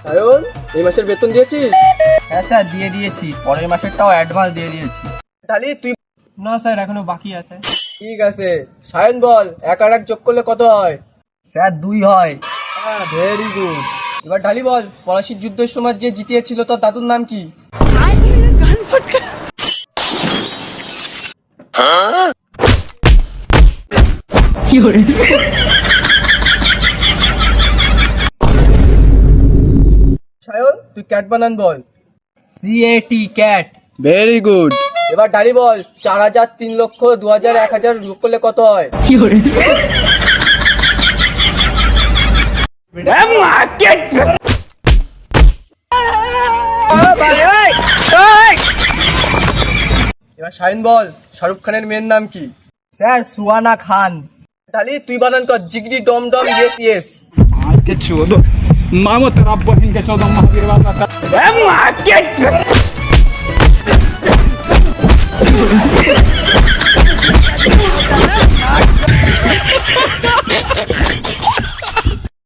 সায়ন, এই মাসের বেতন দিয়েছিস? হ্যাঁ স্যার, দিয়ে দিয়েছি। পরের মাসেরটাও অ্যাডভান্স দিয়ে দিয়েছি। ঢালি তুই? না স্যার, এখনো বাকি আছে। ঠিক আছে। সায়ন বল, এক আর এক যোগ করলে কত হয়? স্যার 2 হয়। হ্যাঁ, ভেরি গুড। এবার ঢালি বল, পলাশির যুদ্ধের সময় যে জিতিয়েছিল তোর দাদুর নাম কি? সায়ন, তুই ক্যাট বানান বল। CAT, cat. Very good. এবার ঢালি বল, 4,000, 3 লক্ষ, 2,000, 1,000 যোগ করলে কত হয়? এবার সায়ন বল, শাহরুখ খানের মেয়ের নাম কি? স্যার সুহানা খান। ঢালি তুই বানান কর, জিগরি ডম ডম ইয়েস ইয়েস। के चोदो मामो तेरा बहन के चौदह महावीर वाला